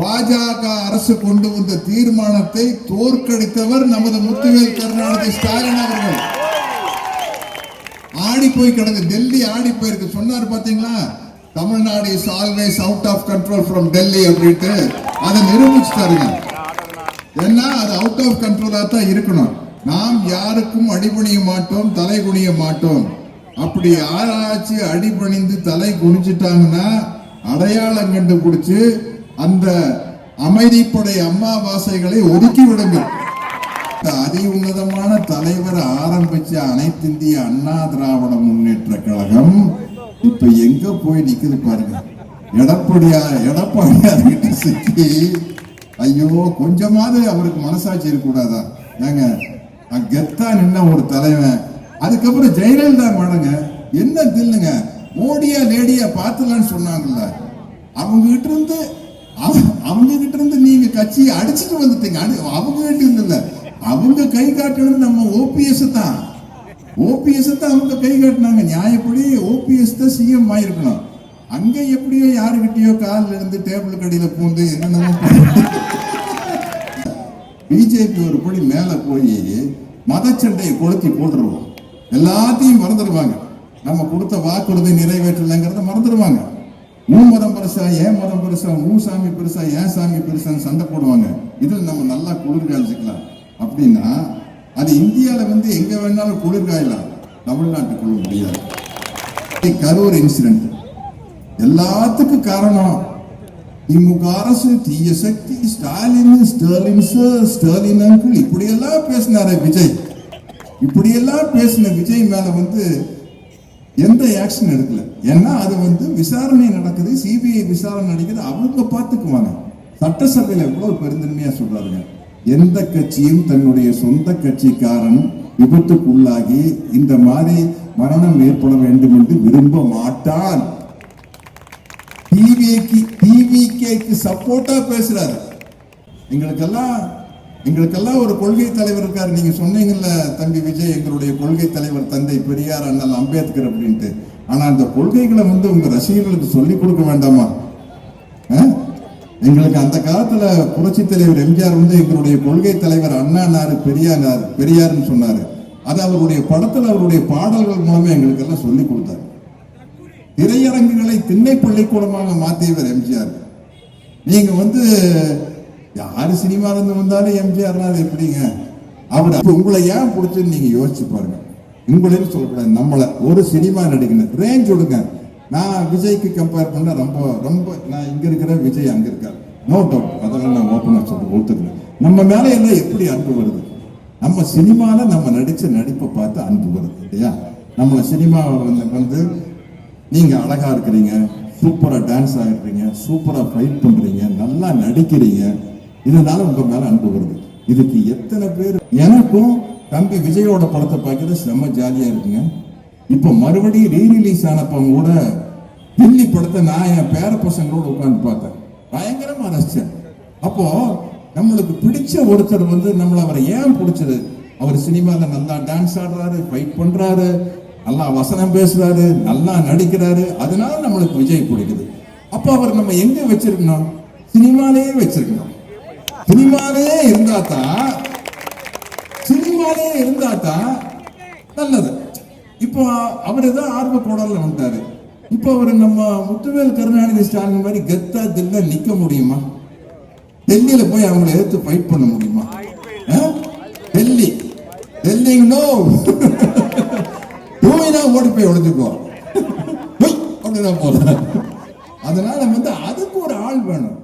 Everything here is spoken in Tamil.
பாஜக அரசு கொண்டு வந்த தீர்மானத்தை தோற்கடித்தவர் நமது முத்துவேல் கருணாநிதி ஸ்டாலின் அவர்கள். ஆடி போய் கிடந்து டெல்லி ஆடி போயிருக்கு. சொன்னார் பாத்தீங்களா, Tamil Nadu is always out of control from Delhi அப்படின்ட்டு அதை நிரூபிச்சுட்டாருங்க. ஏன்னா அது அவுட் ஆஃப் கண்ட்ரோலா தான் இருக்கணும். நாம் யாருக்கும் அடிபணிய மாட்டோம், தலை குனிய மாட்டோம். அப்படி யாராச்சும் அடிபணிந்து தலை குனிஞ்சிட்டாங்கன்னா அடையாளம் கண்டுபிடிச்சு அந்த அமைதிப்படை அம்மாவாசைகளை ஒதுக்கி விடுங்கள். அதி உன்னதமான தலைவர் ஆரம்பிச்ச அனைத்து இந்திய அண்ணா திராவிட முன்னேற்ற கழகம் இப்ப எங்க போய் நிக்குது பாருங்க. எடப்பாடியார் கிட்ட சிக்கி, ஐயோ கொஞ்சமாவது அவருக்கு மனசாட்சி இருக்கக்கூடாதா? ஏங்க கெத்தா நின்ன ஒரு தலைவன், அதுக்கப்புறம் ஜெயலலிதா மேடங்க என்ன தில்லுங்க, மோடியா லேடியா பாத்துலான்னு சொன்னாங்கல்ல, அவங்க கிட்ட இருந்து நீங்க கட்சியை அடிச்சுட்டு வந்துட்டீங்க. அவங்க கிட்ட இருந்து இல்ல, அவங்க கை காட்டுறது நம்ம ஓபிஎஸ் தான். அவங்க கை காட்டினாங்க. நியாயப்படி ஓபிஎஸ் தான் சிஎம் ஆயிருக்கணும். அங்க எப்படியோ யாருகிட்டயோ காலில் இருந்து டேபிள் கடியில பூந்து என்னென்ன பிஜேபி ஒரு படி மேல போய் மதச்சண்டையை கொளுத்தி போட்டுருவோம். எல்லாத்தையும் மறந்துடுவாங்க. நம்ம கொடுத்த வாக்குறுதி நிறைவேற்றலைங்கிறத மறந்துடுவாங்க. உன் மதம் பெருசா, ஏன் மதம் பெருசா, உன் சாமி பெருசா, ஏன் சாமி பெருசான்னு சண்டை போடுவாங்க. இதில் நம்ம நல்லா குளிர் காய்ச்சிக்கலாம். அப்படின்னா அது இந்தியாவில் எங்க வேணாலும் குளிர் காயலாம், தமிழ்நாட்டுக்குள்ள முடியாது. கரூர் இன்சிடென்ட் எல்லாத்துக்கும் காரணம் திமுக அரசு, தீய சக்தி, ஸ்டாலின் அங்கிள் இப்படியெல்லாம் பேசினாரு விஜய். இப்படியெல்லாம் பேசின விஜய் மேல எந்த ஆக்ஷன் எடுக்கல. ஏன்னா அது விசாரணை நடக்குது, சிபிஐ விசாரணை நடக்குது, அவங்க பார்த்துக்குவாங்க. சட்டசபையில எவ்வளவு பெருந்தன்மையா சொல்றாருங்க. எந்த கட்சியும் தன்னுடைய சொந்த கட்சிக்காரன் விபத்துக்குள்ளாகி இந்த மாதிரி மரணம் ஏற்பட வேண்டும் என்று விரும்ப மாட்டான். டிவிகேக்கு சப்போர்ட்டா பேசுறாரு. எங்களுக்கெல்லாம் ஒரு கொள்கை தலைவர் இருக்காரு. நீங்க சொன்னீங்கல்ல தம்பி விஜய், எங்களுடைய கொள்கை தலைவர் தந்தை பெரியார், அண்ணல் அம்பேத்கர் அப்படின்ட்டு. ஆனா அந்த கொள்கைகளை உங்க ரசிகர்களுக்கு சொல்லிக் கொடுக்க வேண்டாமா? எங்களுக்கு அந்த காலத்துல புரட்சி தலைவர் எம்ஜிஆர் எங்களுடைய கொள்கை தலைவர் அண்ணானாரு, பெரியார்னு சொன்னாரு. அது அவருடைய படத்துல அவருடைய பாடல்கள் மூலமே எங்களுக்கு எல்லாம் சொல்லி கொடுத்தாரு. திரையரங்குகளை திண்ணை பள்ளிக்கூடமாக மாற்றியவர் எம்ஜிஆர். நீங்க யாரு சினிமால இருந்து வந்தாலும் எம்ஜிஆர்னா அது எப்படிங்க? அவர் உங்களை ஏன் பிடிச்சுன்னு நீங்க யோசிச்சு பாருங்க. உங்களையும் சொல்லக்கூடாது, நம்மள ஒரு சினிமா நடிகணும் ரேஞ்ச் கொடுங்க. நான் விஜய்க்கு கம்பேர் பண்ண ரொம்ப நான் இங்க இருக்கிற விஜய் அங்க இருக்காரு, நோ டவுட். அதெல்லாம் நான் ஓப்பனா சொல்லி ஒத்துக்கிறேன். நம்ம மேல எல்லாம் எப்படி அன்பு வருது? நம்ம சினிமால நம்ம நடிச்ச நடிப்பை பார்த்து அன்பு வருது இல்லையா? நம்மள சினிமா நீங்க அழகா இருக்கிறீங்க, சூப்பரா டான்ஸ் ஆடுறீங்க, சூப்பரா ஃபைட் பண்றீங்க, நல்லா நடிக்கிறீங்க, இதனால உங்க மேல அன்பு வருது. இதுக்கு எத்தனை பேர்? எனக்கும் தம்பி விஜயோட படத்தை பார்க்கறது செம்ம ஜாலியா இருக்குங்க. இப்ப மறுபடியும் ரீரிலீஸ் ஆனப்ப கூட தில்லி படத்தை நான் என் பேர பசங்களோட உட்கார்ந்து பார்த்தேன், பயங்கரமா ரசிச்சேன். அப்போ நம்மளுக்கு பிடிச்ச ஒருத்தர் நம்மள அவரை ஏன் பிடிச்சது? அவர் சினிமால நல்லா டான்ஸ் ஆடுறாரு, ஃபைட் பண்றாரு, நல்லா வசனம் பேசுறாரு, நல்லா நடிக்கிறாரு, அதனால நம்மளுக்கு விஜய் பிடிக்குது. அப்ப அவர் நம்ம எங்க வச்சிருக்கணும்? சினிமாலே வச்சிருக்கணும். சினிமாலே இருந்தா தான் நல்லது. இப்போ அவரு தான் ஆர்வ கோடல்ல வந்துட்டாரு. இப்போ அவரு நம்ம முத்துவேல் கருணாநிதி ஸ்டாலின் மாதிரி கெத்தா தில்ல நிக்க முடியுமா? டெல்லியில போய் அவங்களை எடுத்து ஃபைட் பண்ண முடியுமா? டெல்லி நோ ஓடி போய் ஒழிஞ்சுக்குவோம் அப்படிதான் போல. அதனால அதுக்கு ஒரு ஆள் வேணும்.